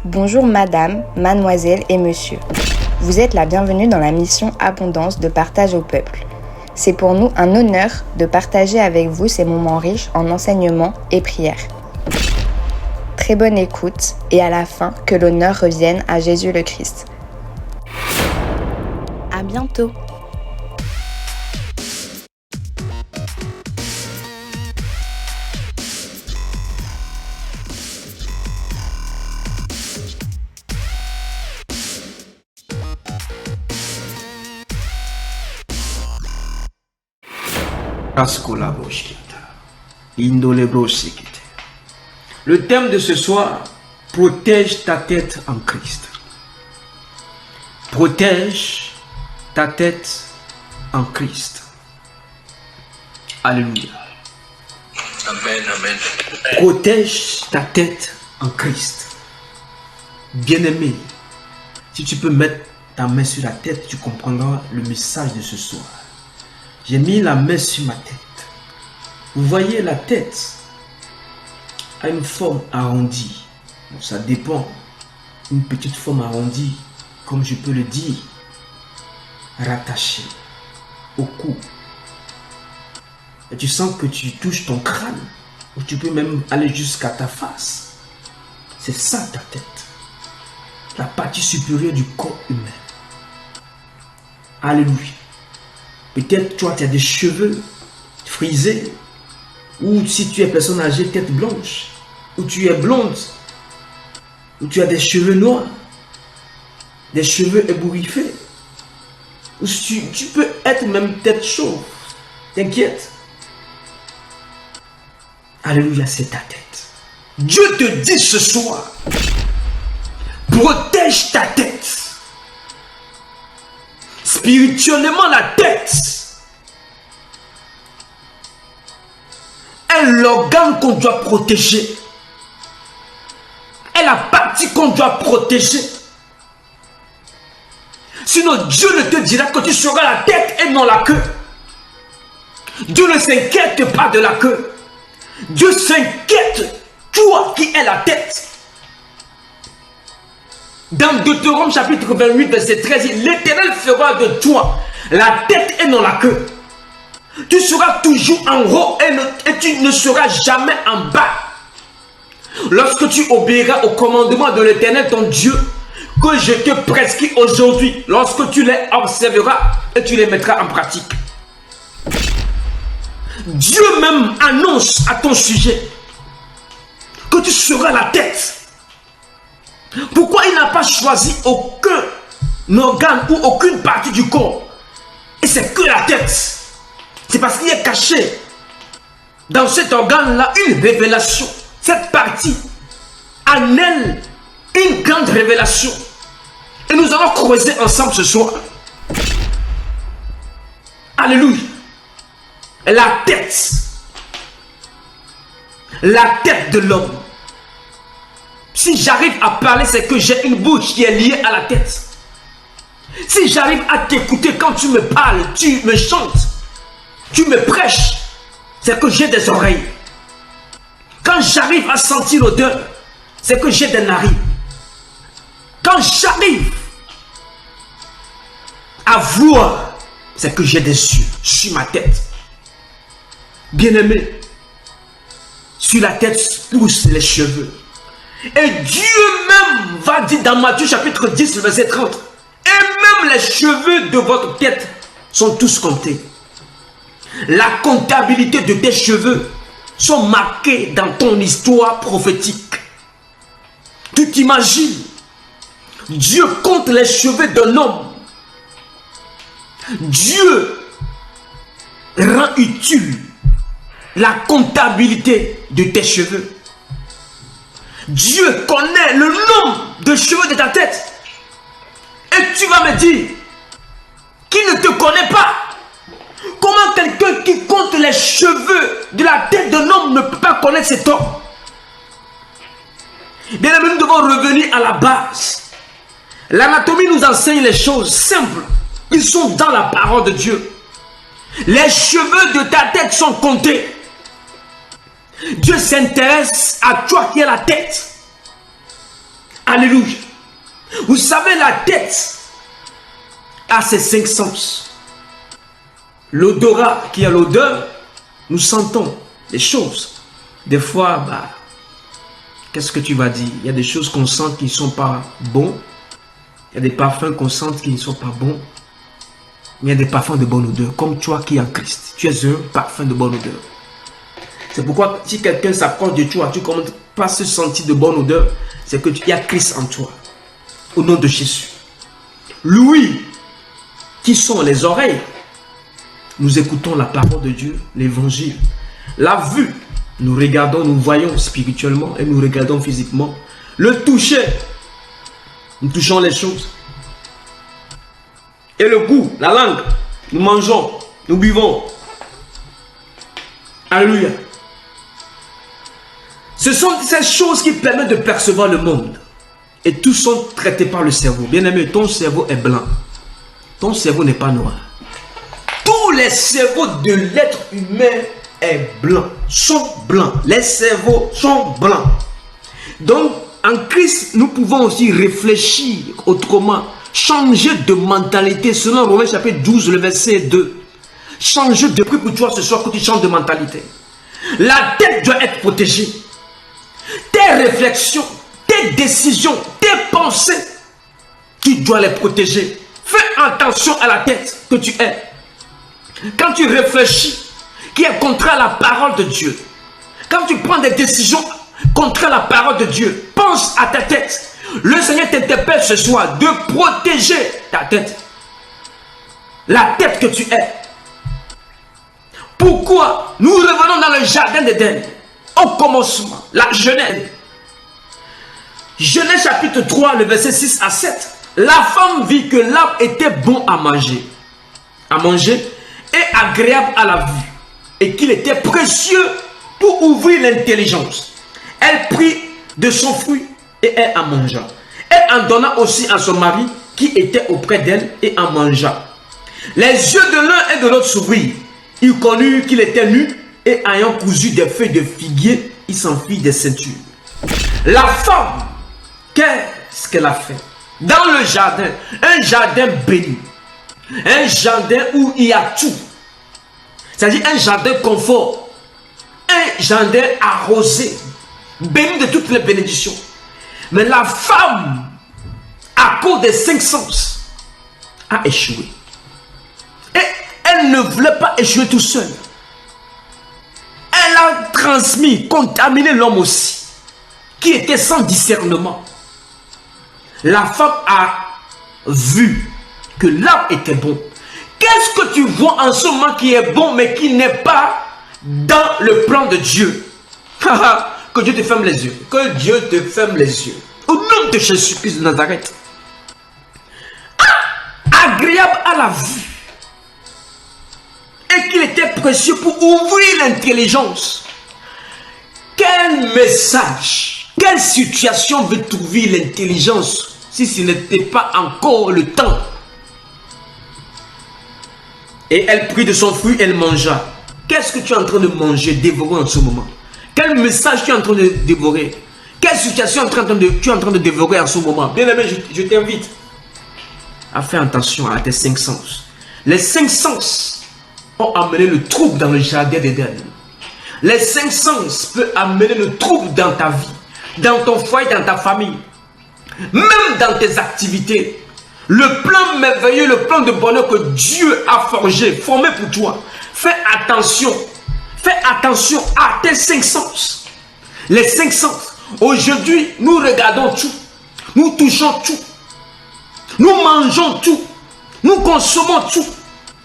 Bonjour madame, mademoiselle et monsieur. Vous êtes la bienvenue dans la mission Abondance de partage au peuple. C'est pour nous un honneur de partager avec vous ces moments riches en enseignements et prières. Très bonne écoute et à la fin, que l'honneur revienne à Jésus le Christ. À bientôt. Le thème de ce soir, protège ta tête en Christ. Protège ta tête en Christ. Alléluia. Amen, amen. Protège ta tête en Christ. Bien-aimé, si tu peux mettre ta main sur la tête, tu comprendras le message de ce soir. J'ai mis la main sur ma tête. Vous voyez, la tête a une forme arrondie. Bon, ça dépend. Une petite forme arrondie, comme je peux le dire, rattachée au cou. Et tu sens que tu touches ton crâne, ou tu peux même aller jusqu'à ta face. C'est ça ta tête. La partie supérieure du corps humain. Alléluia. Peut-être toi tu as des cheveux frisés, ou si tu es personne âgée, tête blanche, ou tu es blonde, ou tu as des cheveux noirs, des cheveux ébouriffés, ou si tu peux être même tête chauve. T'inquiète. Alléluia, c'est ta tête. Dieu te dit ce soir, protège ta tête. Spirituellement, la tête est l'organe qu'on doit protéger. Est la partie qu'on doit protéger. Sinon, Dieu ne te dira que tu seras la tête et non la queue. Dieu ne s'inquiète pas de la queue. Dieu s'inquiète, toi qui es la tête. Dans Deutéronome chapitre 28, verset 13, l'Éternel fera de toi la tête et non la queue. Tu seras toujours en haut et tu ne seras jamais en bas. Lorsque tu obéiras au commandement de l'Éternel, ton Dieu, que je te prescris aujourd'hui, lorsque tu les observeras et tu les mettras en pratique. Dieu même annonce à ton sujet que tu seras la tête. Pourquoi il n'a pas choisi aucun organe ou aucune partie du corps? Et c'est que la tête. C'est parce qu'il est caché dans cet organe-là une révélation. Cette partie en elle une grande révélation. Et nous allons creuser ensemble ce soir. Alléluia. La tête. La tête de l'homme. Si j'arrive à parler, c'est que j'ai une bouche qui est liée à la tête. Si j'arrive à t'écouter quand tu me parles, tu me chantes, tu me prêches, c'est que j'ai des oreilles. Quand j'arrive à sentir l'odeur, c'est que j'ai des narines. Quand j'arrive à voir, c'est que j'ai des yeux sur ma tête. Bien-aimé, sur la tête poussent les cheveux. Et Dieu même va dire dans Matthieu chapitre 10, verset 30, et même les cheveux de votre tête sont tous comptés. La comptabilité de tes cheveux sont marqués dans ton histoire prophétique. Tu t'imagines, Dieu compte les cheveux d'un homme. Dieu rend utile la comptabilité de tes cheveux. Dieu connaît le nombre de cheveux de ta tête. Et tu vas me dire qu'il ne te connaît pas. Comment quelqu'un qui compte les cheveux de la tête d'un homme ne peut pas connaître cet homme? Bien aimé, nous devons revenir à la base. L'anatomie nous enseigne les choses simples. Ils sont dans la parole de Dieu. Les cheveux de ta tête sont comptés. Dieu s'intéresse à toi qui es la tête. Alléluia. Vous savez, la tête a ses 5 sens. L'odorat qui a l'odeur, nous sentons des choses. Des fois, qu'est-ce que tu vas dire? Il y a des choses qu'on sent qui ne sont pas bons. Il y a des parfums qu'on sent qui ne sont pas bons. Il y a des parfums de bonne odeur. Comme toi qui es en Christ. Tu es un parfum de bonne odeur. C'est pourquoi si quelqu'un s'approche de toi, tu ne commences pas à se sentir de bonne odeur. C'est que tu y a Christ en toi. Au nom de Jésus. Louis, qui sont les oreilles, nous écoutons la parole de Dieu, l'évangile. La vue, nous regardons, nous voyons spirituellement et nous regardons physiquement. Le toucher, nous touchons les choses. Et le goût, la langue, nous mangeons, nous buvons. Alléluia. Ce sont ces choses qui permettent de percevoir le monde. Et tous sont traités par le cerveau. Bien aimé, ton cerveau est blanc. Ton cerveau n'est pas noir. Tous les cerveaux de l'être humain est blanc, sont blancs. Les cerveaux sont blancs. Donc, en Christ, nous pouvons aussi réfléchir autrement. Changer de mentalité. Selon Romains chapitre 12, le verset 2. Changer de prix pour toi ce soir que tu changes de mentalité. La tête doit être protégée. Tes réflexions, tes décisions, tes pensées, tu dois les protéger. Fais attention à la tête que tu es. Quand tu réfléchis, qui est contraire à la parole de Dieu. Quand tu prends des décisions contraires à la parole de Dieu, pense à ta tête. Le Seigneur t'interpelle ce soir de protéger ta tête. La tête que tu es. Pourquoi? Nous revenons dans le jardin d'Éden. Au commencement, la Genèse. Genèse chapitre 3, le verset 6 à 7. La femme vit que l'arbre était bon à manger et agréable à la vue, et qu'il était précieux pour ouvrir l'intelligence. Elle prit de son fruit et elle en mangea. Elle en donna aussi à son mari qui était auprès d'elle et en mangea. Les yeux de l'un et de l'autre s'ouvrirent. Il connut qu'il était nu et ayant cousu des feuilles de figuier, il s'enfuit des ceintures. La femme, qu'est-ce qu'elle a fait? Dans le jardin, un jardin béni, un jardin où il y a tout. C'est-à-dire un jardin confort, un jardin arrosé, béni de toutes les bénédictions. Mais la femme, à cause des 5 sens, a échoué. Et elle ne voulait pas échouer tout seul. Elle a transmis, contaminé l'homme aussi, qui était sans discernement. La femme a vu que l'arbre était bon. Qu'est-ce que tu vois en ce moment qui est bon, mais qui n'est pas dans le plan de Dieu? Que Dieu te ferme les yeux. Que Dieu te ferme les yeux. Au nom de Jésus-Christ de Nazareth. Agréable à la vue. Et qu'il était précieux pour ouvrir l'intelligence. Quel message, quelle situation veut ouvrir l'intelligence si ce n'était pas encore le temps? Et elle prit de son fruit, elle mangea. Qu'est-ce que tu es en train de manger, dévorer en ce moment? Quel message tu es en train de dévorer? Quelle situation tu es en train de dévorer en ce moment? Bien aimé, je t'invite à faire attention à tes 5 sens. Les 5 sens ont amené le trouble dans le jardin d'Éden. Les 5 sens peuvent amener le trouble dans ta vie, dans ton foyer, dans ta famille, même dans tes activités. Le plan merveilleux, le plan de bonheur que Dieu a forgé, formé pour toi. Fais attention à tes 5 sens. Les 5 sens. Aujourd'hui, nous regardons tout. Nous touchons tout. Nous mangeons tout. Nous consommons tout.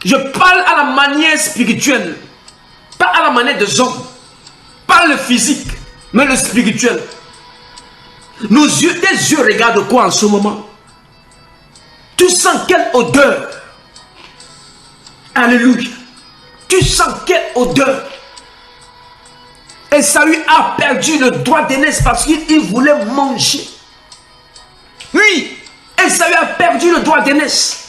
Je parle à la manière spirituelle. Pas à la manière des hommes. Pas le physique, mais le spirituel. Nos yeux, tes yeux regardent quoi en ce moment? Tu sens quelle odeur? Alléluia. Tu sens quelle odeur? Esaü a perdu le droit d'aînesse parce qu'il voulait manger. Oui, Esaü a perdu le droit d'aînesse.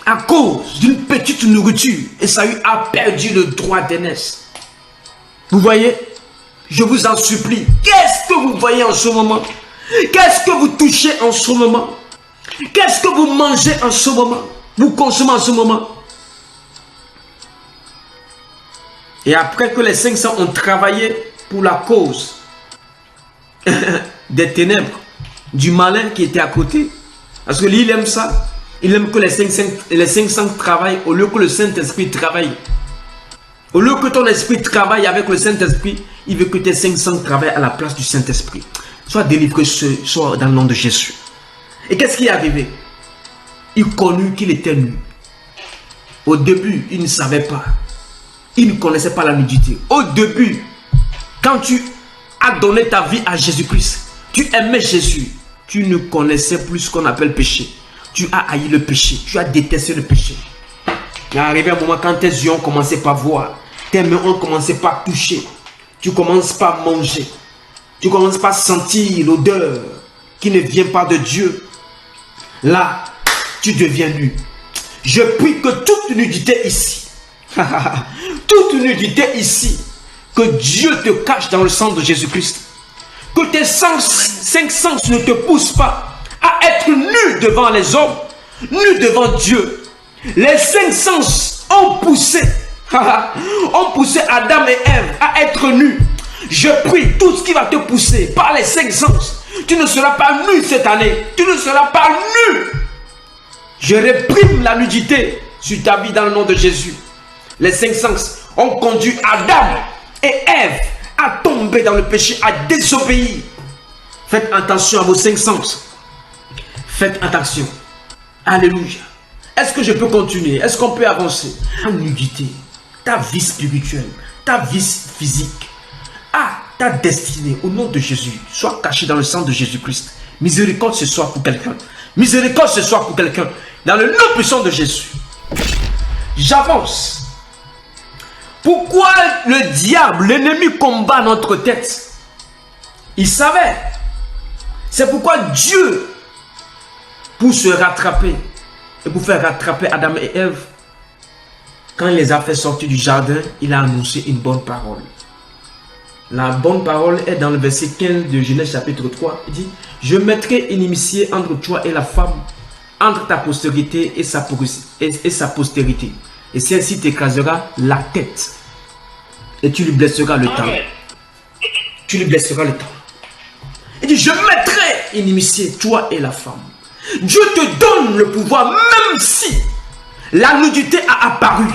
À cause d'une petite nourriture, Esaü a perdu le droit d'aînesse. Vous voyez? Je vous en supplie. Qu'est-ce que vous voyez en ce moment? Qu'est-ce que vous touchez en ce moment? Qu'est-ce que vous mangez en ce moment? Vous consommez en ce moment? Et après que les 500 ont travaillé pour la cause des ténèbres, du malin qui était à côté, parce que lui il aime ça, il aime que les 500 travaillent au lieu que le Saint-Esprit travaille. Au lieu que ton esprit travaille avec le Saint-Esprit, il veut que tes 500 travaillent à la place du Saint-Esprit. Sois délivré ce soir dans le nom de Jésus. Et qu'est-ce qui est arrivé? Il connut qu'il était nu. Au début, il ne savait pas. Il ne connaissait pas la nudité. Au début, quand tu as donné ta vie à Jésus-Christ, tu aimais Jésus, tu ne connaissais plus ce qu'on appelle péché. Tu as haï le péché, tu as détesté le péché. Il est arrivé un moment quand tes yeux ont commencé par voir, tes mains ont commencé par toucher, tu commences par manger, tu commences par sentir l'odeur qui ne vient pas de Dieu. Là, tu deviens nu. Je prie que toute nudité ici, toute nudité ici, que Dieu te cache dans le sang de Jésus-Christ. Que tes 5 sens ne te poussent pas à être nu devant les hommes, nu devant Dieu. Les 5 sens ont poussé Adam et Ève à être nus. Je prie, tout ce qui va te pousser par les 5 sens, tu ne seras pas nu cette année. Tu ne seras pas nu. Je réprime la nudité sur ta vie dans le nom de Jésus. Les 5 sens ont conduit Adam et Ève à tomber dans le péché, à désobéir. Faites attention à vos 5 sens. Faites attention. Alléluia. Est-ce que je peux continuer? Est-ce qu'on peut avancer? Ta nudité, ta vie spirituelle, ta vie physique, ta destinée, au nom de Jésus, sois cachée dans le sang de Jésus-Christ. Miséricorde ce soir pour quelqu'un. Miséricorde ce soir pour quelqu'un. Dans le nom puissant de Jésus. J'avance. Pourquoi le diable, l'ennemi combat notre tête? Il savait. C'est pourquoi Dieu, pour se rattraper et pour faire rattraper Adam et Ève, quand il les a fait sortir du jardin, il a annoncé une bonne parole. La bonne parole est dans le verset 15 de Genèse chapitre 3. Il dit: je mettrai une inimitié entre toi et la femme, entre ta postérité et sa postérité. Et celle-ci t'écrasera la tête. Et tu lui blesseras le temps. Tu lui blesseras le temps. Il dit: je mettrai une inimitié, toi et la femme. Dieu te donne le pouvoir, même si la nudité a apparu,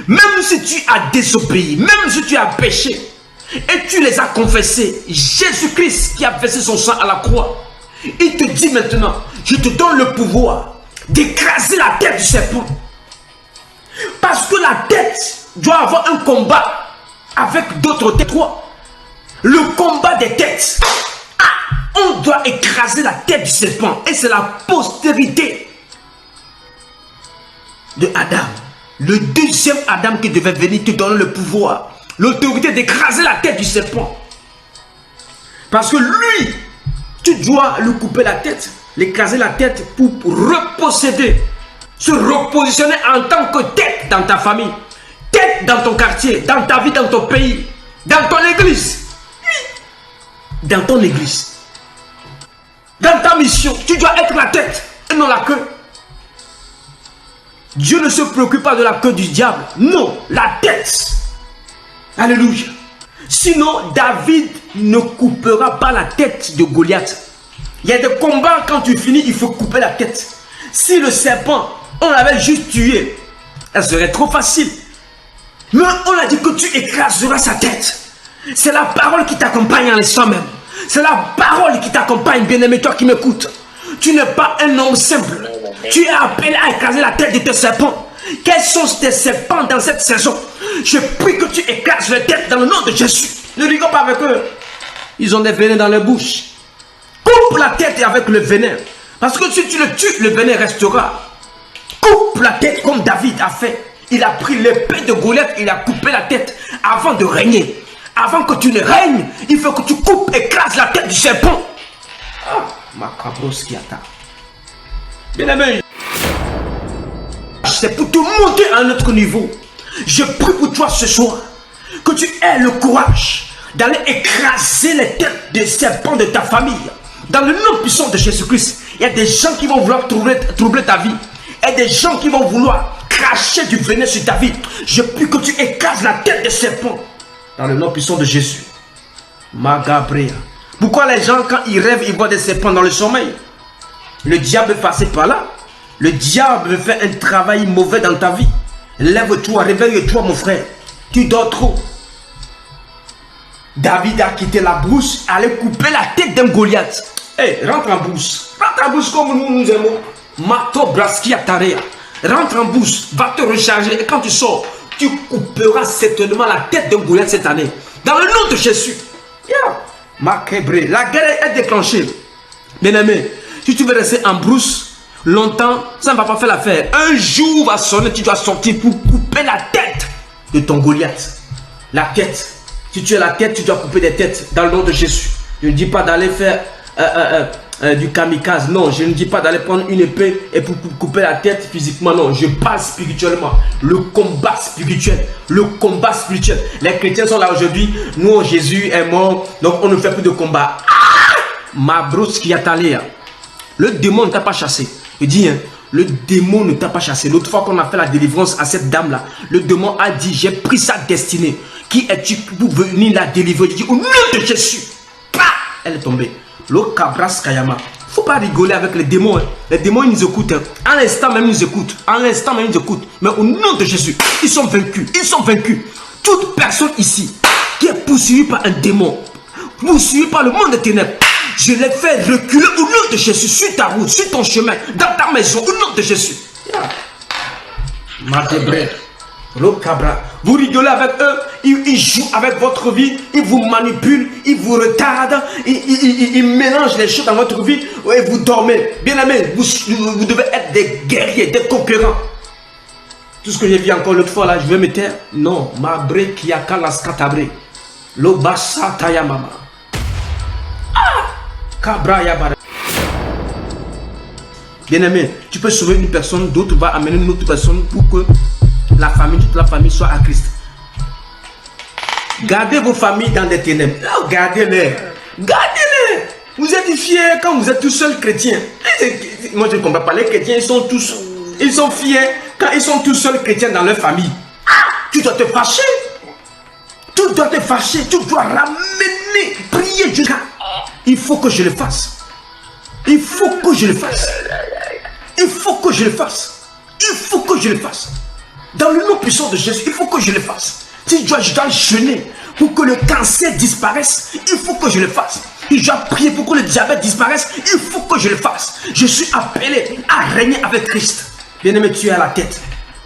même si tu as désobéi, même si tu as péché, et tu les as confessés. Jésus-Christ qui a versé son sang à la croix, il te dit maintenant: je te donne le pouvoir d'écraser la tête du serpent. Parce que la tête doit avoir un combat avec d'autres têtes. Le combat des têtes. On doit écraser la tête du serpent. Et c'est la postérité de Adam. Le deuxième Adam qui devait venir te donner le pouvoir, l'autorité d'écraser la tête du serpent. Parce que lui, tu dois lui couper la tête, l'écraser la tête pour reposséder, se repositionner en tant que tête dans ta famille, tête dans ton quartier, dans ta vie, dans ton pays, dans ton église. Dans ton église. Dans ta mission, tu dois être la tête et non la queue. Dieu ne se préoccupe pas de la queue du diable. Non, la tête. Alléluia. Sinon, David ne coupera pas la tête de Goliath. Il y a des combats, quand tu finis, il faut couper la tête. Si le serpent, on l'avait juste tué, elle serait trop facile. Mais on a dit que tu écraseras sa tête. C'est la parole qui t'accompagne en l'instant même. C'est la parole qui t'accompagne, bien-aimé, toi qui m'écoutes. Tu n'es pas un homme simple. Tu es appelé à écraser la tête de tes serpents. Quels sont tes serpents dans cette saison? Je prie que tu écrases les têtes dans le nom de Jésus. Ne rigole pas avec eux. Ils ont des venins dans leur bouche. Coupe la tête avec le venin. Parce que si tu le tues, le venin restera. Coupe la tête comme David a fait. Il a pris l'épée de Goliath, il a coupé la tête avant de régner. Avant que tu ne règnes, il faut que tu coupes, écrases la tête du serpent. Ah, Macabroskiata. Bien aimé, c'est pour te monter à un autre niveau. Je prie pour toi ce soir que tu aies le courage d'aller écraser les têtes des serpents de ta famille. Dans le nom puissant de Jésus-Christ, il y a des gens qui vont vouloir troubler ta vie. Il y a des gens qui vont vouloir cracher du venin sur ta vie. Je prie que tu écrases la tête des serpents. Dans le nom puissant de Jésus. Magabrea. Pourquoi les gens, quand ils rêvent, ils voient des serpents dans le sommeil? Le diable est passé par là. Le diable fait un travail mauvais dans ta vie. Lève-toi, réveille-toi mon frère. Tu dors trop. David a quitté la brousse, allait couper la tête d'un Goliath. Hey, rentre en brousse. Rentre en brousse comme nous aimons. Mato Braski Atarea. Rentre en brousse, va te recharger. Et quand tu sors, tu couperas certainement la tête d'un Goliath cette année. Dans le nom de Jésus. Yeah. La guerre est déclenchée. Bien-aimé, si tu veux rester en brousse longtemps, ça ne va pas faire l'affaire. Un jour va sonner, tu dois sortir pour couper la tête de ton Goliath. La tête. Si tu as la tête, tu dois couper des têtes dans le nom de Jésus. Je ne dis pas d'aller faire du kamikaze. Non, je ne dis pas d'aller prendre une épée et pour couper la tête physiquement. Non, je parle spirituellement. Le combat spirituel. Le combat spirituel. Les chrétiens sont là aujourd'hui. Nous, Jésus est mort. Donc, on ne fait plus de combat. Ma brosse qui a talé. Le démon ne t'a pas chassé. Je dis, hein, le démon ne t'a pas chassé. L'autre fois qu'on a fait la délivrance à cette dame-là, le démon a dit, j'ai pris sa destinée. Qui es-tu pour venir la délivrer? Je dis, au nom de Jésus. Bah, elle est tombée. Le cabras kayama. Faut pas rigoler avec les démons. Hein. Les démons, ils nous écoutent. Hein. À l'instant même, ils nous écoutent. À l'instant même, ils nous écoutent. Mais au nom de Jésus, ils sont vaincus. Ils sont vaincus. Toute personne ici qui est poursuivie par un démon, poursuivie par le monde des ténèbres, je les fais reculer au nom de Jésus. Sur ta route, sur ton chemin, dans ta maison, au nom de Jésus. Matébré. Vous rigolez avec eux, ils jouent avec votre vie, ils vous manipulent, ils vous retardent, ils mélangent les choses dans votre vie et vous dormez. Bien aimé, vous devez être des guerriers, des conquérants. Tout ce que j'ai vu encore l'autre fois là, je vais me taire. Non, ma bre qui a kalaskatabre. Lobasa tayamama. Kabra yabara. Bien aimé, tu peux sauver une personne, d'autres vont amener une autre personne pour que la famille, toute la famille soit à Christ. Gardez vos familles dans des ténèbres. Gardez-les. Gardez-les. Vous êtes fiers quand vous êtes tout seul chrétien. Moi je ne comprends pas. Les chrétiens, ils sont fiers quand ils sont tout seuls chrétiens dans leur famille. Tu dois te fâcher. Tu dois te fâcher. Tu dois ramener, prier Dieu. Il faut que je le fasse. Il faut que je le fasse. Il faut que je le fasse. Il faut que je le fasse. Dans le nom puissant de Jésus, il faut que je le fasse. Si je dois jeûner pour que le cancer disparaisse, il faut que je le fasse. Si je dois prier pour que le diabète disparaisse, il faut que je le fasse. Je suis appelé à régner avec Christ. Bien-aimé, tu es à la tête.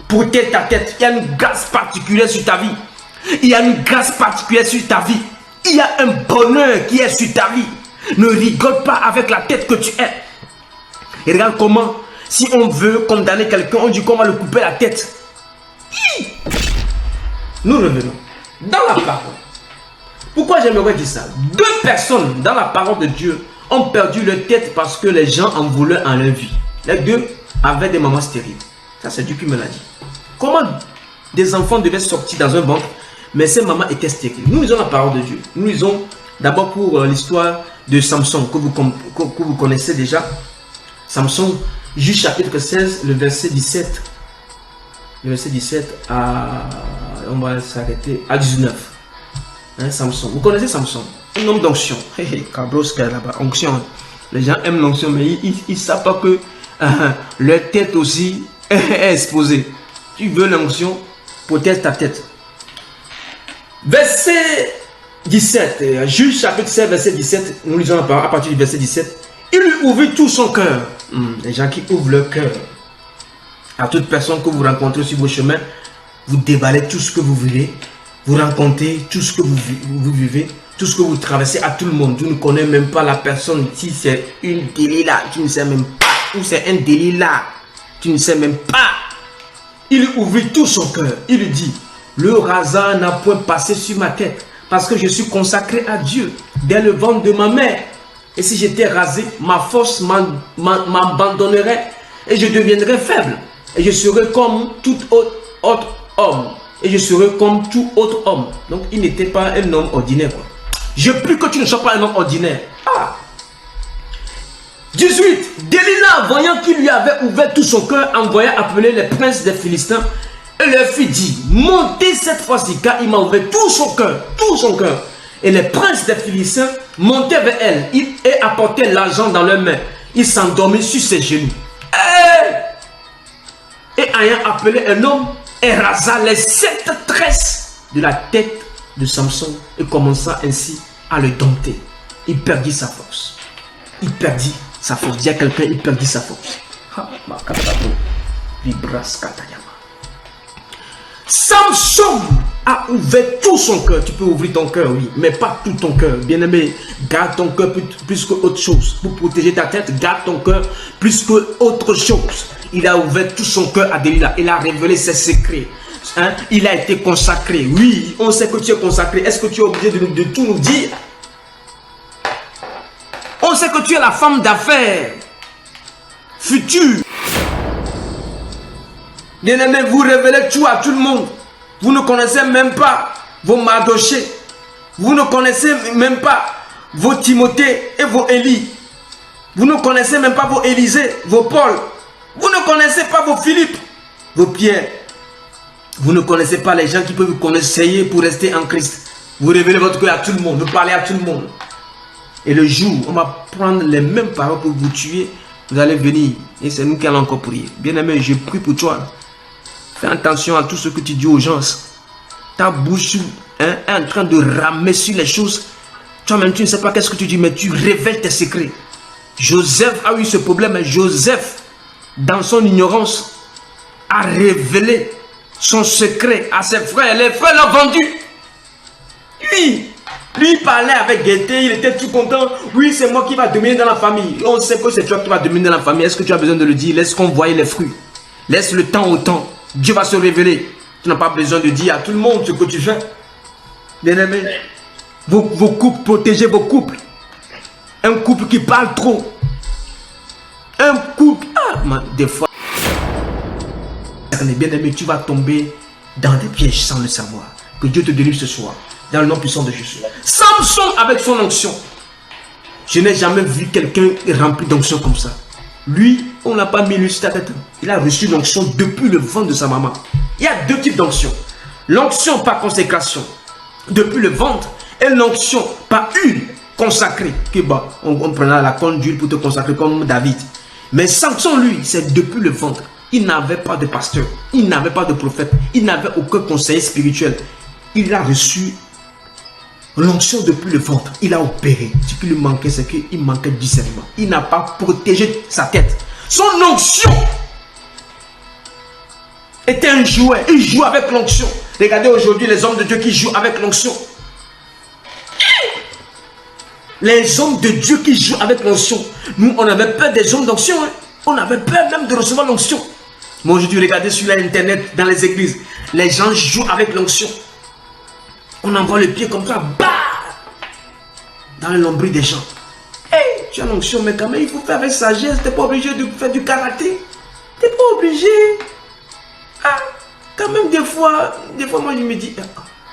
Protège ta tête. Il y a une grâce particulière sur ta vie. Il y a une grâce particulière sur ta vie. Il y a un bonheur qui est sur ta vie. Ne rigole pas avec la tête que tu es. Et regarde comment, si on veut condamner quelqu'un, on dit qu'on va le couper la tête. Nous revenons dans la parole. Pourquoi j'aimerais dire ça? Deux personnes dans la parole de Dieu ont perdu leur tête parce que les gens en voulaient en leur vie. Les deux avaient des mamans stériles. Ça, c'est Dieu qui me l'a dit. Comment des enfants devaient sortir dans un ventre, mais ces mamans étaient stériles? Nous lisons la parole de Dieu. Nous lisons d'abord pour l'histoire de Samson que vous connaissez déjà. Samson, Juge chapitre 16, le verset 17. Le verset 17 à, on va s'arrêter à 19. Hein, Samson. Vous connaissez Samson? Un homme d'onction. Cabros là-bas. Onction. Les gens aiment l'onction, mais ils ne savent pas que leur tête aussi est exposée. Tu veux l'onction, protège ta tête. Verset 17. Juge chapitre 16, verset 17. Nous lisons à partir du verset 17. Il lui ouvrit tout son cœur. Les gens qui ouvrent leur cœur. À toute personne que vous rencontrez sur vos chemins, vous déballez tout ce que vous vivez, vous rencontrez tout ce que vous vivez, tout ce que vous traversez à tout le monde. Vous ne connaissez même pas la personne. Si c'est une délit là, tu ne sais même pas. Ou c'est un délit là, tu ne sais même pas. Il ouvrit tout son cœur. Il lui dit, le hasard n'a point passé sur ma tête, parce que je suis consacré à Dieu dès le ventre de ma mère. Et si j'étais rasé, ma force m'abandonnerait et je deviendrais faible. Et je serai comme tout autre homme. Et je serai comme tout autre homme. Donc il n'était pas un homme ordinaire, quoi. Je prie que tu ne sois pas un homme ordinaire. Ah. 18. Delilah, voyant qu'il lui avait ouvert tout son cœur, envoya appeler les princes des Philistins et leur fit dire, montez cette fois-ci, car il m'a ouvert tout son cœur, tout son cœur. Et les princes des Philistins montaient vers elle et apportaient l'argent dans leurs mains. Il s'endormit sur ses genoux. Et ayant appelé un homme, et rasa les 7 tresses de la tête de Samson et commença ainsi à le dompter. Il perdit sa force. Il perdit sa force. Dis à quelqu'un, il perdit sa force. Samson a ouvert tout son cœur. Tu peux ouvrir ton cœur, oui, mais pas tout ton cœur. Bien-aimé, garde ton cœur plus que autre chose. Pour protéger ta tête, garde ton cœur plus que autre chose. Il a ouvert tout son cœur à Delilah. Il a révélé ses secrets. Hein? Il a été consacré. Oui, on sait que tu es consacré. Est-ce que tu es obligé de tout nous dire? On sait que tu es la femme d'affaires future. Bien-aimé, vous révélez tout à tout le monde. Vous ne connaissez même pas vos Mardochés. Vous ne connaissez même pas vos Timothée et vos Élie. Vous ne connaissez même pas vos Élisée, vos Paul. Vous ne connaissez pas vos Philippe, vos Pierre. Vous ne connaissez pas les gens qui peuvent vous conseiller pour rester en Christ. Vous révélez votre cœur à tout le monde, vous parlez à tout le monde. Et le jour où on va prendre les mêmes paroles pour vous tuer, vous allez venir et c'est nous qui allons encore prier. Bien-aimé, je prie pour toi. Fais attention à tout ce que tu dis aux gens. Ta bouche est en train de ramer sur les choses. Toi-même, tu ne sais pas qu'est-ce que tu dis, mais tu révèles tes secrets. Joseph a eu ce problème, mais Joseph, dans son ignorance, a révélé son secret à ses frères. Les frères l'ont vendu. Lui parlait avec gaieté, il était tout content. Oui, c'est moi qui va dominer dans la famille. On sait que c'est toi qui vas dominer dans la famille. Est-ce que tu as besoin de le dire? Laisse qu'on voie les fruits. Laisse le temps au temps. Dieu va se révéler. Tu n'as pas besoin de dire à tout le monde ce que tu fais. Bien-aimé, vos couples, protégez vos couples. Un couple qui parle trop. Un couple, des fois, bien-aimé, tu vas tomber dans des pièges sans le savoir. Que Dieu te délivre ce soir. Dans le nom puissant de Jésus. Samson avec son onction. Je n'ai jamais vu quelqu'un rempli d'onction comme ça. Lui, on n'a pas mis lui sur ta tête. Il a reçu l'onction depuis le ventre de sa maman. Il y a deux types d'onction. L'onction par consécration depuis le ventre et l'onction par huile consacrée. On prendra la corne d'huile pour te consacrer comme David. Mais Samson, lui, c'est depuis le ventre. Il n'avait pas de pasteur. Il n'avait pas de prophète. Il n'avait aucun conseiller spirituel. Il a reçu l'onction depuis le ventre. Il a opéré. Ce qui lui manquait, c'est qu'il manquait de discernement. Il n'a pas protégé sa tête. Son onction était un jouet. Il joue avec l'onction. Regardez aujourd'hui les hommes de Dieu qui jouent avec l'onction. Les hommes de Dieu qui jouent avec l'onction. Nous, on avait peur des hommes d'onction. Hein. On avait peur même de recevoir l'onction. Mais aujourd'hui, regardez sur l'internet, dans les églises. Les gens jouent avec l'onction. On envoie le pied comme ça, bah, dans le nombril des gens. Hey, tu as l'onction, mais quand même, il faut faire avec sagesse. Tu n'es pas obligé de faire du karaté. Tu n'es pas obligé. Ah, quand même, des fois, moi, je me dis,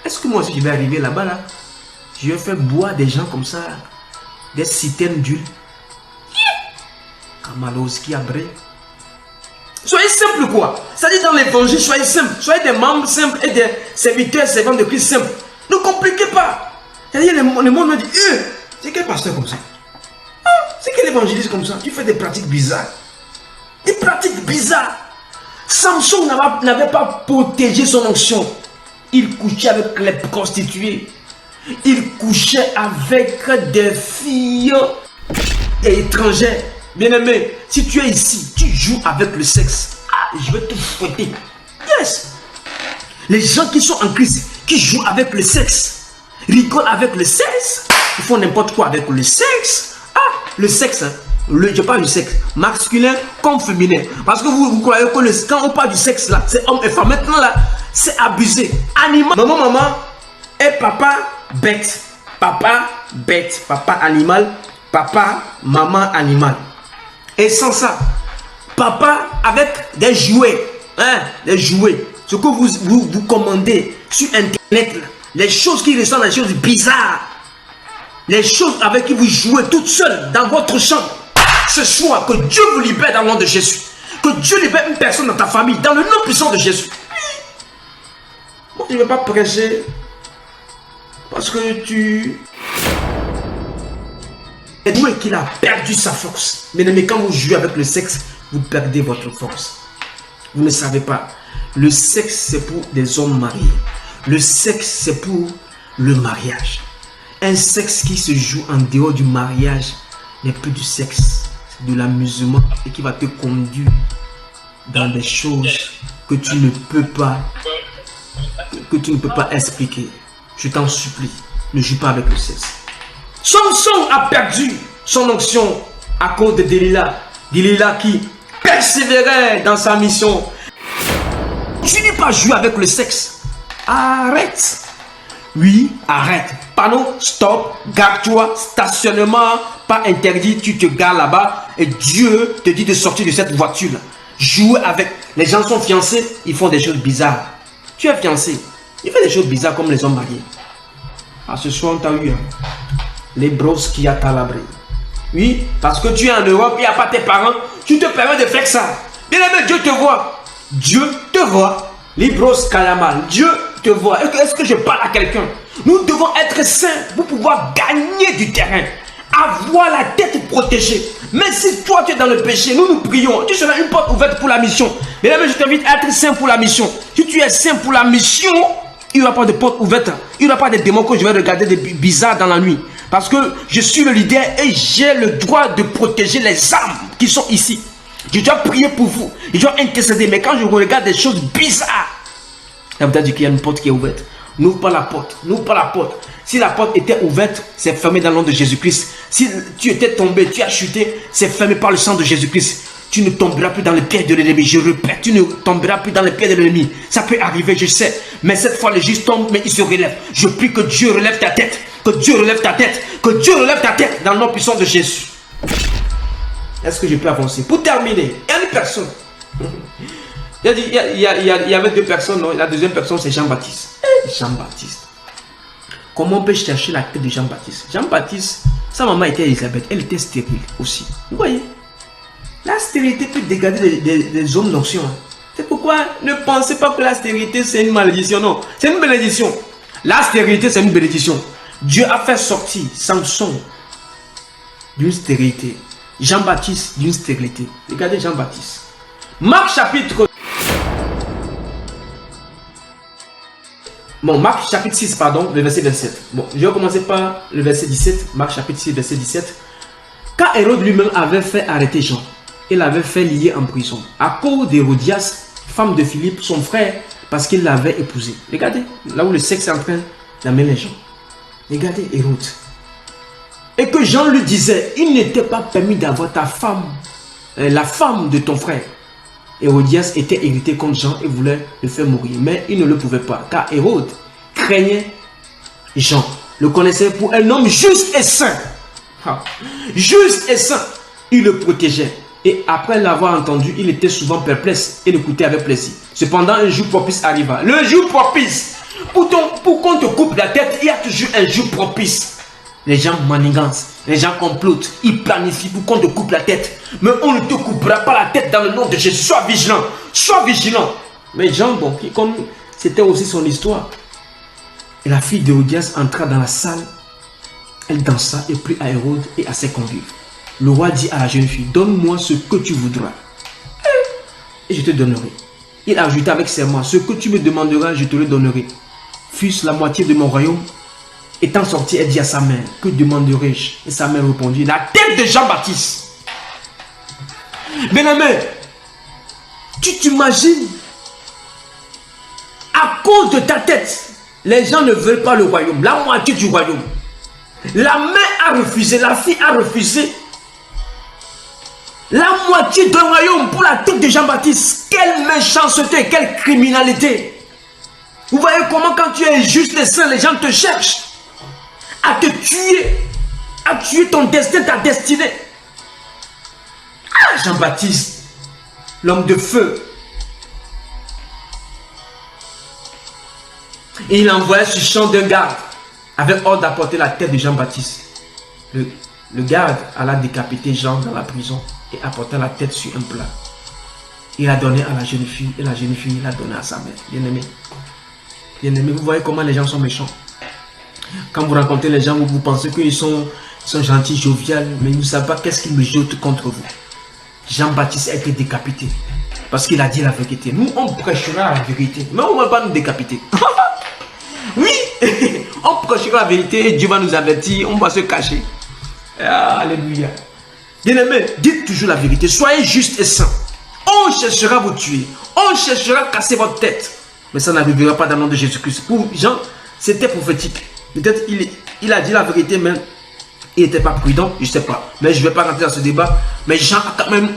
est-ce que moi, si je vais arriver là-bas, là, je vais faire boire des gens comme ça, des citernes d'huile. Kamalos qui abré. Soyez simple, quoi. C'est-à-dire, dans l'évangile, soyez simple. Soyez des membres simples et des serviteurs, servants de Christ simples. Ne compliquez pas. C'est-à-dire, le monde me dit, c'est quel pasteur comme ça? C'est quel évangéliste comme ça? Tu fais des pratiques bizarres. Des pratiques bizarres. Samson n'avait pas protégé son onction. Il couchait avec les prostituées. Il couchait avec des filles étrangères. Bien-aimé, si tu es ici, tu joues avec le sexe. Je vais te fouetter. Yes. Les gens qui sont en crise, qui jouent avec le sexe, rigolent avec le sexe, ils font n'importe quoi avec le sexe. Le sexe, hein, je parle du sexe, masculin comme féminin. Parce que vous croyez que quand on parle du sexe là, c'est homme et femme. Maintenant là, c'est abusé. Animal. Maman et papa bête. Papa bête. Papa animal. Papa, maman animal. Et sans ça, papa avec des jouets. Hein, des jouets. Ce que vous commandez sur internet, là, les choses qui ressemblent à des choses bizarres. les choses avec qui vous jouez toute seule dans votre chambre, ce soir, que Dieu vous libère dans le nom de Jésus. Que Dieu libère une personne dans ta famille, dans le nom puissant de Jésus. Moi, je ne vais pas prêcher parce que tu... Et nous, qu'il a perdu sa force. Mais quand vous jouez avec le sexe, vous perdez votre force. Vous ne savez pas. Le sexe, c'est pour des hommes mariés. Le sexe, c'est pour le mariage. Un sexe qui se joue en dehors du mariage n'est plus du sexe. C'est de l'amusement et qui va te conduire dans des choses que tu ne peux pas expliquer. Je t'en supplie, ne joue pas avec le sexe. Samson a perdu son onction à cause de Delilah. Delilah qui persévérait dans sa mission. Tu n'es pas joué avec le sexe. Arrête. Oui, arrête. Panneau, stop, garde-toi, stationnement, pas interdit, tu te gares là-bas et Dieu te dit de sortir de cette voiture-là. Jouer avec. Les gens sont fiancés, ils font des choses bizarres. Tu es fiancé, il fait des choses bizarres comme les hommes mariés. Ah, ce soir, on t'a eu les brosses qui a talabré. Oui, parce que tu es en Europe, il n'y a pas tes parents, tu te permets de faire ça. Bien aimé, Dieu te voit. Dieu te voit. Les brosses kalamal, Dieu te voit. Est-ce que je parle à quelqu'un? Nous devons être saints pour pouvoir gagner du terrain. Avoir la tête protégée. Mais si toi tu es dans le péché, nous prions. Tu seras une porte ouverte pour la mission. Mais là, je t'invite à être saint pour la mission. Si tu es saint pour la mission, il n'y aura pas de porte ouverte. Il n'y aura pas de démons que je vais regarder des bizarres dans la nuit. Parce que je suis le leader et j'ai le droit de protéger les âmes qui sont ici. Je dois prier pour vous. Je dois intercéder. Mais quand je regarde des choses bizarres, ça veut dire qu'il y a une porte qui est ouverte. N'ouvre pas la porte. N'ouvre pas la porte. Si la porte était ouverte, c'est fermé dans le nom de Jésus-Christ. Si tu étais tombé, tu as chuté, c'est fermé par le sang de Jésus-Christ. Tu ne tomberas plus dans les pieds de l'ennemi. Je répète, tu ne tomberas plus dans les pieds de l'ennemi. Ça peut arriver, je sais. Mais cette fois, le juste tombe, mais il se relève. Je prie que Dieu relève ta tête. Que Dieu relève ta tête. Que Dieu relève ta tête dans le nom puissant de Jésus. Est-ce que je peux avancer? Pour terminer, il y a une personne. Il y avait deux personnes. Non? La deuxième personne, c'est Jean-Baptiste. Jean-Baptiste. Comment on peut chercher la tête de Jean-Baptiste? Jean-Baptiste, sa maman était Elisabeth. Elle était stérile aussi. Vous voyez? La stérilité peut dégager des hommes d'onction. C'est pourquoi ne pensez pas que la stérilité c'est une malédiction. Non, c'est une bénédiction. La stérilité c'est une bénédiction. Dieu a fait sortir Samson d'une stérilité. Jean-Baptiste d'une stérilité. Regardez Jean-Baptiste. Marc chapitre... Bon, Marc chapitre 6, pardon, le verset 27. Bon, je vais commencer par le verset 17. Marc chapitre 6, verset 17. Quand Hérode lui-même avait fait arrêter Jean, il l'avait fait lier en prison à cause d'Hérodias, femme de Philippe, son frère, parce qu'il l'avait épousée. Regardez, là où le sexe est en train d'amener les gens. Regardez Hérode. Et que Jean lui disait, il n'était pas permis d'avoir ta femme, la femme de ton frère. Hérodias était irrité contre Jean et voulait le faire mourir. Mais il ne le pouvait pas, car Hérode craignait Jean, le connaissait pour un homme juste et saint. Juste et saint. Il le protégeait. Et après l'avoir entendu, il était souvent perplexe et l'écoutait avec plaisir. Cependant, un jour propice arriva. Le jour propice. Pour qu'on te coupe la tête, il y a toujours un jour propice. Les gens manigancent, les gens complotent, ils planifient pour qu'on te coupe la tête. Mais on ne te coupera pas la tête dans le nom de Jésus. Sois vigilant, sois vigilant. Mais Jean, bon, comme c'était aussi son histoire. Et la fille d'Hérodias entra dans la salle. Elle dansa et prit à Hérode et à ses convives. Le roi dit à la jeune fille, donne-moi ce que tu voudras. Et je te donnerai. Il ajouta avec serment, ce que tu me demanderas, je te le donnerai. Fût-ce la moitié de mon royaume? Étant sorti, elle dit à sa mère, que demanderai-je? Et sa mère répondit, la tête de Jean-Baptiste. Bien-aimé, tu t'imagines, à cause de ta tête, les gens ne veulent pas le royaume, la moitié du royaume. La mère a refusé, la fille a refusé la moitié d'un royaume pour la tête de Jean-Baptiste. Quelle méchanceté, quelle criminalité. Vous voyez comment quand tu es juste et saint, les gens te cherchent à te tuer, à tuer ton destin, ta destinée. Ah, Jean-Baptiste, l'homme de feu. Et il envoyait sur champ d'un garde avec ordre d'apporter la tête de Jean-Baptiste. le garde alla décapiter Jean dans la prison et apporta la tête sur un plat. Il a donné à la jeune fille et la jeune fille l'a donné à sa mère. Bien-aimé. Bien-aimé, vous voyez comment les gens sont méchants. Quand vous rencontrez les gens, vous pensez qu'ils sont gentils, joviaux, mais ils ne savent pas qu'est-ce qu'ils me jetent contre vous. Jean-Baptiste a été décapité parce qu'il a dit la vérité. Nous, on prêchera la vérité, mais on ne va pas nous décapiter. Oui, on prêchera la vérité et Dieu va nous avertir, on va se cacher. Alléluia. Bien-aimé, dites toujours la vérité, soyez juste et saint. On cherchera à vous tuer, on cherchera à casser votre tête. Mais ça n'arrivera pas dans le nom de Jésus-Christ. Pour Jean, c'était prophétique. Peut-être il a dit la vérité, mais il n'était pas prudent, je ne sais pas. Mais je ne vais pas rentrer dans ce débat. Mais Jean a quand même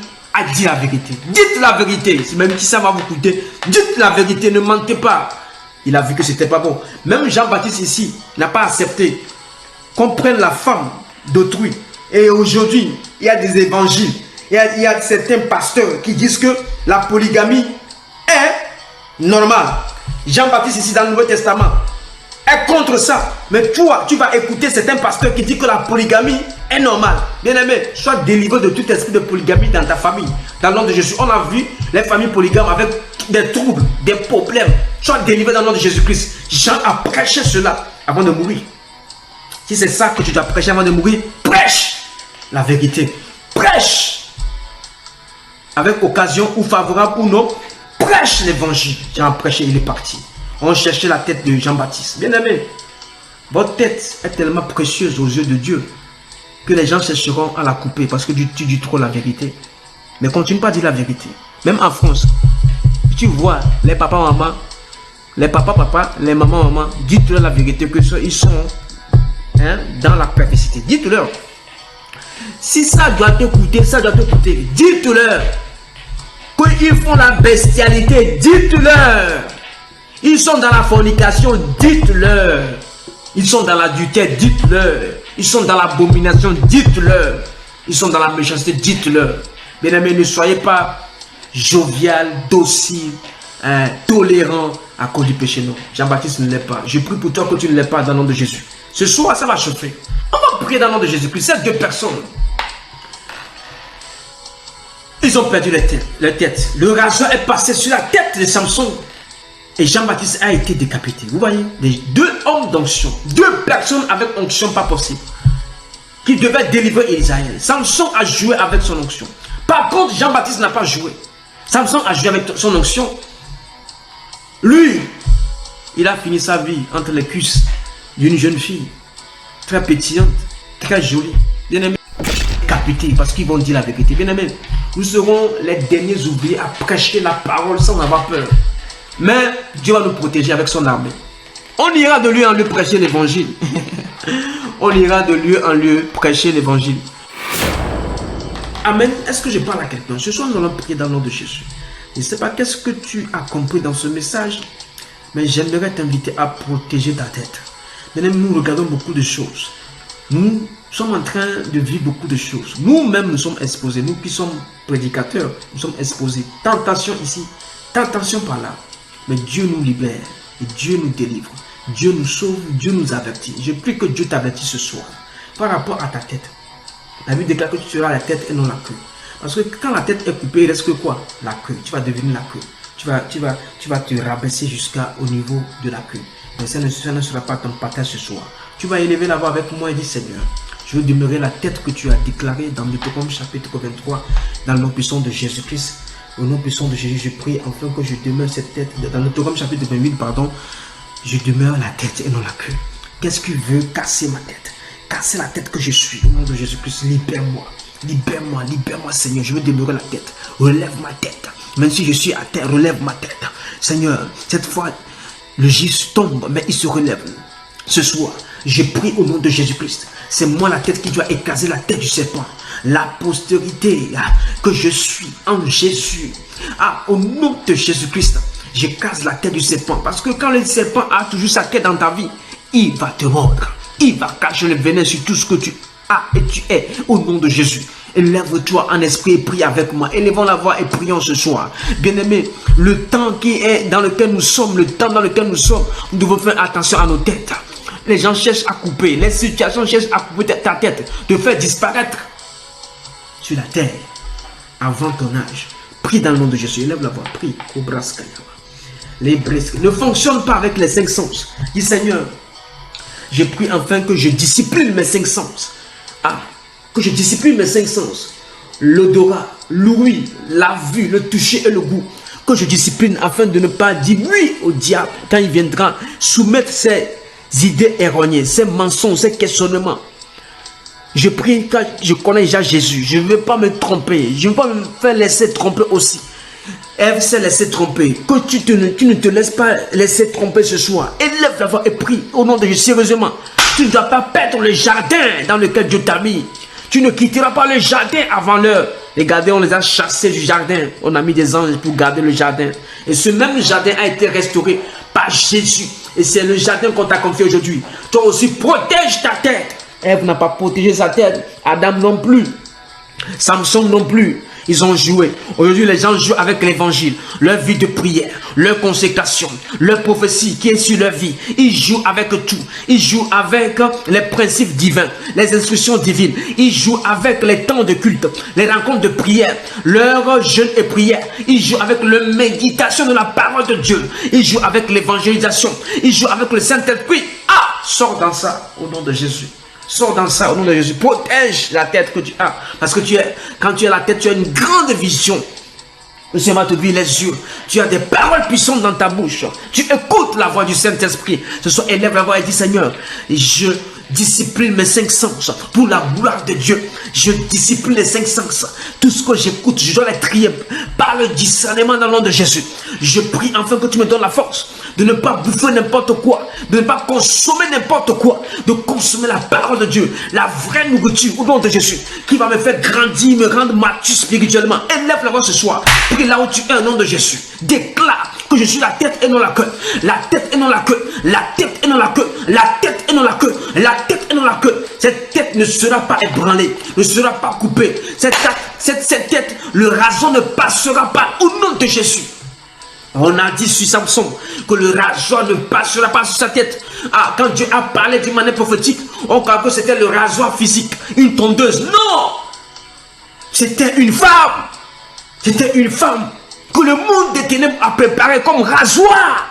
dit la vérité. Dites la vérité, même si ça va vous coûter. Dites la vérité, ne mentez pas. Il a vu que c'était pas bon. Même Jean-Baptiste ici n'a pas accepté qu'on prenne la femme d'autrui. Et aujourd'hui, il y a des évangiles. Il y a certains pasteurs qui disent que la polygamie est normale. Jean-Baptiste ici dans le Nouveau Testament est contre ça. Mais toi, tu vas écouter certains pasteurs qui disent que la polygamie est normale. Bien-aimé, sois délivré de tout esprit de polygamie dans ta famille. Dans le nom de Jésus, on a vu les familles polygames avec des troubles, des problèmes. Sois délivré dans le nom de Jésus-Christ. Jean a prêché cela avant de mourir. Si c'est ça que tu dois prêcher avant de mourir, prêche la vérité. Prêche. Avec occasion ou favorable ou non, prêche l'évangile. Jean a prêché, il est parti. On cherchait la tête de Jean-Baptiste. Bien-aimé, votre tête est tellement précieuse aux yeux de Dieu que les gens chercheront à la couper parce que tu dis trop la vérité. Mais continue pas à dire la vérité. Même en France, tu vois les papas, maman, les papas, les mamans, maman, dites-leur la vérité que ils sont dans la perversité. Dites-leur. Si ça doit te coûter, ça doit te coûter. Dites-leur qu'ils font la bestialité. Dites-leur. Ils sont dans la fornication. Dites-leur. Ils sont dans l'adultère. Dites-leur. Ils sont dans l'abomination. Dites-leur. Ils sont dans la méchanceté. Dites-leur. Bien-aimés, ne soyez pas jovial, docile, tolérant à cause du péché. Non. Jean-Baptiste ne l'est pas. Je prie pour toi que tu ne l'es pas dans le nom de Jésus. Ce soir, ça va chauffer. On va prier dans le nom de Jésus-Christ. Ces deux personnes, ils ont perdu leur tête. Le rasoir est passé sur la tête de Samson. Et Jean-Baptiste a été décapité. Vous voyez, les deux hommes d'onction, deux personnes avec onction pas possible, qui devaient délivrer Israël. Samson a joué avec son onction. Par contre, Jean-Baptiste n'a pas joué. Samson a joué avec son onction. Lui, il a fini sa vie entre les cuisses d'une jeune fille, très pétillante, très jolie. Bien-aimé, décapité, parce qu'ils vont dire la vérité. Bien-aimé, nous serons les derniers oubliés à prêcher la parole sans avoir peur. Mais Dieu va nous protéger avec son armée. On ira de lieu en lieu prêcher l'évangile. On ira de lieu en lieu prêcher l'évangile. Amen. Est-ce que je parle à quelqu'un? Ce soir, nous allons prier dans le nom de Jésus. Je ne sais pas qu'est-ce que tu as compris dans ce message, mais j'aimerais t'inviter à protéger ta tête. Maintenant, nous regardons beaucoup de choses. Nous sommes en train de vivre beaucoup de choses. Nous-mêmes, nous sommes exposés. Nous qui sommes prédicateurs, nous sommes exposés. Tentation ici, tentation par là. Mais Dieu nous libère et Dieu nous délivre. Dieu nous sauve, Dieu nous avertit. Je prie que Dieu t'avertisse ce soir par rapport à ta tête. La Bible déclare que tu seras la tête et non la queue. Parce que quand la tête est coupée, il reste que quoi? La queue. Tu vas devenir la queue. Tu vas te rabaisser jusqu'au niveau de la queue. Mais ça ne sera pas ton partage ce soir. Tu vas élever la voix avec moi et dire: Seigneur, je veux demeurer la tête que tu as déclarée dans Deutéronome chapitre 23, dans le nom puissant de Jésus-Christ. Au nom puissant de Jésus, je prie enfin que je demeure cette tête. Dans Deutéronome chapitre 28, pardon, je demeure la tête et non la queue. Qu'est-ce qui veut casser ma tête? Casser la tête que je suis. Au nom de Jésus-Christ, libère-moi. Libère-moi, libère-moi, Seigneur. Je veux demeurer la tête. Relève ma tête. Même si je suis à terre, relève ma tête. Seigneur, cette fois, le gis tombe, mais il se relève. Ce soir, je prie au nom de Jésus-Christ. C'est moi la tête qui doit écraser la tête du serpent. La postérité que je suis en Jésus. Au nom de Jésus-Christ, j'écrase la tête du serpent. Parce que quand le serpent a toujours sa tête dans ta vie, il va te mordre. Il va cacher le venin sur tout ce que tu as et tu es. Au nom de Jésus. Élève-toi en esprit et prie avec moi. Élevons la voix et prions ce soir. Bien-aimés, le temps qui est dans lequel nous sommes, nous devons faire attention à nos têtes. Les gens cherchent à couper. Les situations cherchent à couper ta tête. Te faire disparaître sur la terre avant ton âge. Prie dans le nom de Jésus. Élève la voix. Prie. Les brisques ne fonctionnent pas avec les 5 sens. Dis Seigneur, je prie enfin que je discipline mes 5 sens. Que je discipline mes 5 sens. L'odorat, l'ouïe, la vue, le toucher et le goût. Que je discipline afin de ne pas dire oui au diable quand il viendra soumettre ses idées erronées, ses mensonges, ses questionnements. Je prie quand je connais déjà Jésus. Je ne veux pas me tromper. Je ne veux pas me faire laisser tromper aussi. Ève s'est laissé tromper. Que tu ne te laisses pas laisser tromper ce soir. Élève la voix et prie au nom de Jésus sérieusement. Tu ne dois pas perdre le jardin dans lequel Dieu t'a mis. Tu ne quitteras pas le jardin avant l'heure. Regardez, on les a chassés du jardin. On a mis des anges pour garder le jardin. Et ce même jardin a été restauré par Jésus. Et c'est le jardin qu'on t'a confié aujourd'hui. Toi aussi, protège ta tête. Ève n'a pas protégé sa tête. Adam non plus. Samson non plus. Ils ont joué. Aujourd'hui, les gens jouent avec l'évangile. Leur vie de prière, leur consécration, leur prophétie qui est sur leur vie. Ils jouent avec tout. Ils jouent avec les principes divins, les instructions divines. Ils jouent avec les temps de culte, les rencontres de prière, leur jeûne et prière. Ils jouent avec la méditation de la parole de Dieu. Ils jouent avec l'évangélisation. Ils jouent avec le Saint-Esprit. Sors dans ça au nom de Jésus. Sors dans ça au nom de Jésus. Protège la tête que tu as. Parce que quand tu as la tête, tu as une grande vision. Le Seigneur te vit les yeux. Tu as des paroles puissantes dans ta bouche. Tu écoutes la voix du Saint-Esprit. Ce soir, élève la voix et dis Seigneur, je discipline mes 5 sens pour la gloire de Dieu. Je discipline les 5 sens. Tout ce que j'écoute, je dois les trier par le discernement dans le nom de Jésus. Je prie enfin que tu me donnes la force de ne pas bouffer n'importe quoi, de ne pas consommer n'importe quoi, de consommer la parole de Dieu, la vraie nourriture au nom de Jésus, qui va me faire grandir, me rendre mature spirituellement. Élève la voix ce soir, prie là où tu es au nom de Jésus. Déclare que je suis la tête et non la queue, la tête et non la queue, la tête et non la queue, la tête et non la queue, la tête et non la queue. Cette tête ne sera pas ébranlée, ne sera pas coupée. Cette tête, le rasoir ne passera pas au nom de Jésus. On a dit sur Samson que le rasoir ne passera pas sur sa tête. Quand Dieu a parlé d'une manière prophétique, on croit que c'était le rasoir physique, une tondeuse. Non! C'était une femme. C'était une femme que le monde des ténèbres a préparé comme rasoir.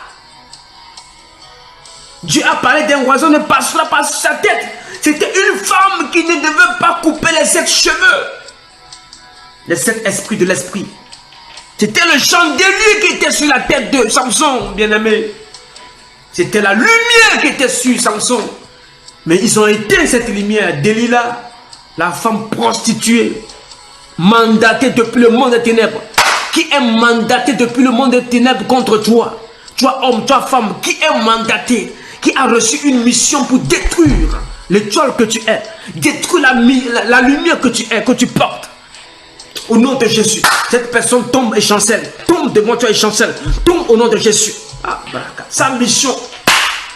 Dieu a parlé d'un rasoir ne passera pas sur sa tête. C'était une femme qui ne devait pas couper les 7 cheveux. Les 7 esprits de l'esprit. C'était le chandelier qui était sur la tête de Samson, bien-aimé. C'était la lumière qui était sur Samson. Mais ils ont éteint cette lumière. Delilah, la femme prostituée, mandatée depuis le monde des ténèbres. Qui est mandatée depuis le monde des ténèbres contre toi? Toi homme, toi femme, qui est mandaté, qui a reçu une mission pour détruire l'étoile que tu es, détruire la lumière que tu es, que tu portes. Au nom de Jésus, cette personne tombe et chancelle. Tombe devant toi et chancelle. Tombe au nom de Jésus. Sa mission,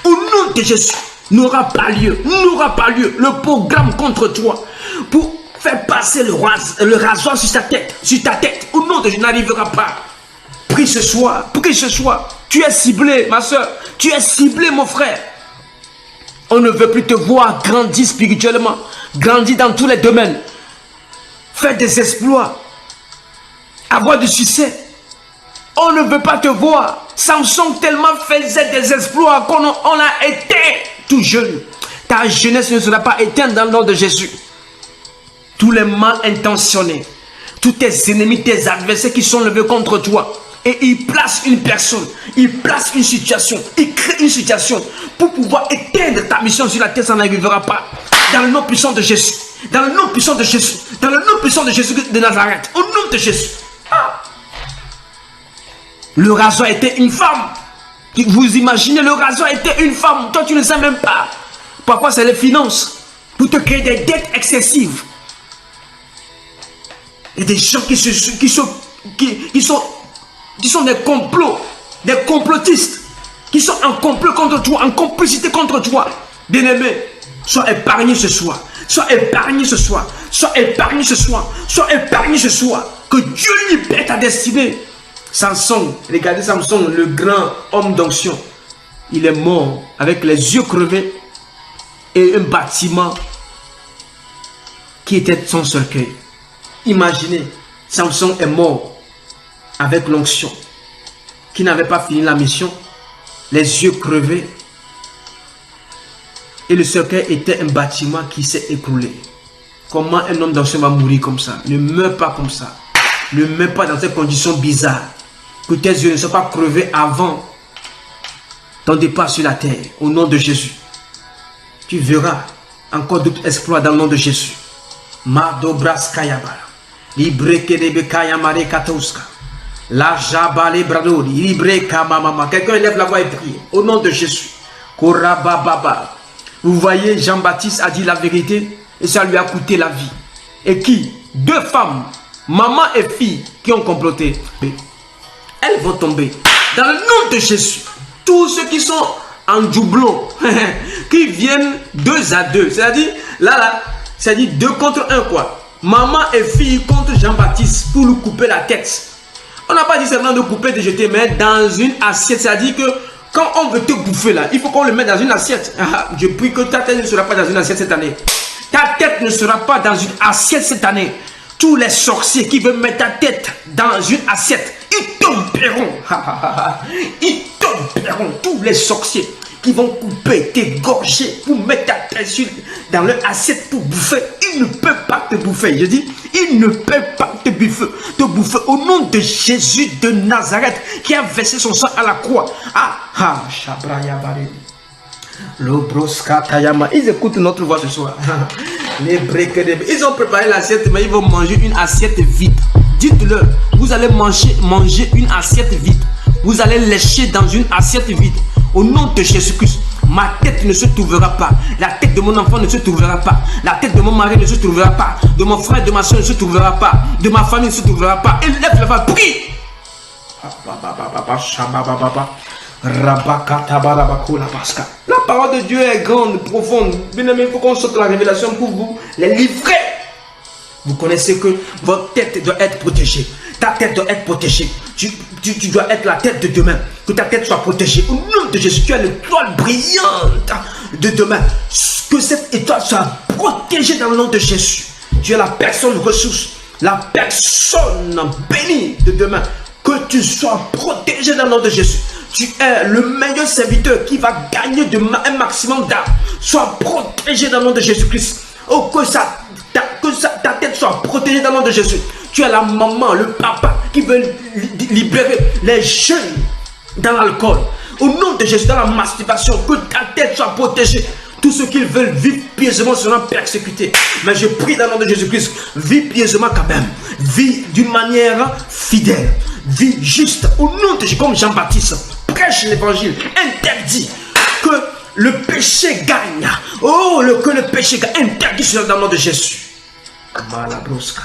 au nom de Jésus, n'aura pas lieu. N'aura pas lieu. Le programme contre toi pour faire passer le rasoir sur ta tête. Au nom de Jésus, n'arrivera pas. Prie ce soir. Prie ce soir. Tu es ciblé, ma soeur. Tu es ciblé, mon frère. On ne veut plus te voir grandir spirituellement. Grandir dans tous les domaines. Faire des exploits. Avoir du succès. On ne veut pas te voir. Samson tellement faisait des exploits qu'on a éteint tout jeune. Ta jeunesse ne sera pas éteinte dans le nom de Jésus. Tous les mal intentionnés, tous tes ennemis, tes adversaires qui sont levés contre toi, et ils placent une personne, ils placent une situation, ils créent une situation pour pouvoir éteindre ta mission sur la terre, ça n'arrivera pas. Dans le nom puissant de Jésus, dans le nom puissant de Jésus, dans le nom puissant de Jésus de Nazareth, au nom de Jésus. Le rasoir était une femme. Vous imaginez, le rasoir était une femme. Toi, tu ne sais même pas. Parfois, c'est les finances pour te créer des dettes excessives. Il y a des gens qui sont des complots, des complotistes, qui sont en complot contre toi, en complicité contre toi. Bien-aimé, sois épargné ce soir. Sois épargné ce soir. Sois épargné ce soir. Sois épargné ce soir. Que Dieu libère ta destinée. Samson, regardez Samson, le grand homme d'onction. Il est mort avec les yeux crevés et un bâtiment qui était son cercueil. Imaginez, Samson est mort avec l'onction, qui n'avait pas fini la mission, les yeux crevés, et le cercueil était un bâtiment qui s'est écroulé. Comment un homme d'onction va mourir comme ça? Ne meurs pas comme ça. Ne meurs pas dans ces conditions bizarres. Que tes yeux ne soient pas crevés avant ton départ sur la terre. Au nom de Jésus. Tu verras encore d'autres exploits dans le nom de Jésus. Madobras Kayabara. Libre Kedebe Kayamare Katouska. La Jabale Bradori. Libre Kamamama. Quelqu'un élève la voix et prie. Au nom de Jésus. Korabababa. Vous voyez, Jean-Baptiste a dit la vérité et ça lui a coûté la vie. Et qui? Deux femmes, maman et fille, qui ont comploté. Elles vont tomber. Dans le nom de Jésus, tous ceux qui sont en doublon, qui viennent 2 à 2, c'est-à-dire, c'est-à-dire 2 contre 1 quoi. Maman et fille contre Jean-Baptiste pour lui couper la tête. On n'a pas dit seulement de couper, de jeter, mais dans une assiette, c'est-à-dire que quand on veut te bouffer là, il faut qu'on le mette dans une assiette. Je prie que ta tête ne sera pas dans une assiette cette année. Ta tête ne sera pas dans une assiette cette année. Tous les sorciers qui veulent mettre ta tête dans une assiette, ils tomberont. Ils tomberont. Tous les sorciers qui vont couper, t'égorger pour mettre ta tête dans leur assiette pour bouffer, ils ne peuvent pas te bouffer. Je dis, ils ne peuvent pas te bouffer. Au nom de Jésus de Nazareth qui a versé son sang à la croix. Ils écoutent notre voix ce soir. Ils ont préparé l'assiette, mais ils vont manger une assiette vide. Dites-leur, vous allez manger une assiette vide. Vous allez lécher dans une assiette vide. Au nom de Jésus-Christ, ma tête ne se trouvera pas. La tête de mon enfant ne se trouvera pas. La tête de mon mari ne se trouvera pas. De mon frère et de ma soeur ne se trouvera pas. De ma famille ne se trouvera pas. Élève la voix, prie. La parole de Dieu est grande, profonde. Bien aimé, il faut qu'on sorte la révélation pour vous les livrer. Vous connaissez que votre tête doit être protégée. Ta tête doit être protégée. Tu dois être la tête de demain. Que ta tête soit protégée. Au nom de Jésus, tu as l'étoile brillante de demain. Que cette étoile soit protégée dans le nom de Jésus. Tu es la personne ressource. La personne bénie de demain. Que tu sois protégé dans le nom de Jésus. Tu es le meilleur serviteur qui va gagner un maximum d'âmes. Sois protégé dans le nom de Jésus-Christ. Oh, que ta tête soit protégée dans le nom de Jésus. Tu es la maman, le papa qui veut libérer les jeunes dans l'alcool. Au nom de Jésus, dans la masturbation, que ta tête soit protégée. Tous ceux qui veulent vivre pieusement seront persécutés. Mais je prie dans le nom de Jésus-Christ, vis pieusement quand même. Vis d'une manière fidèle. Vis juste. Au nom de Jésus, comme Jean-Baptiste, prêche l'évangile. Interdit que le péché gagne. Oh, que le péché gagne. Interdit cela dans le nom de Jésus. Malabrosca.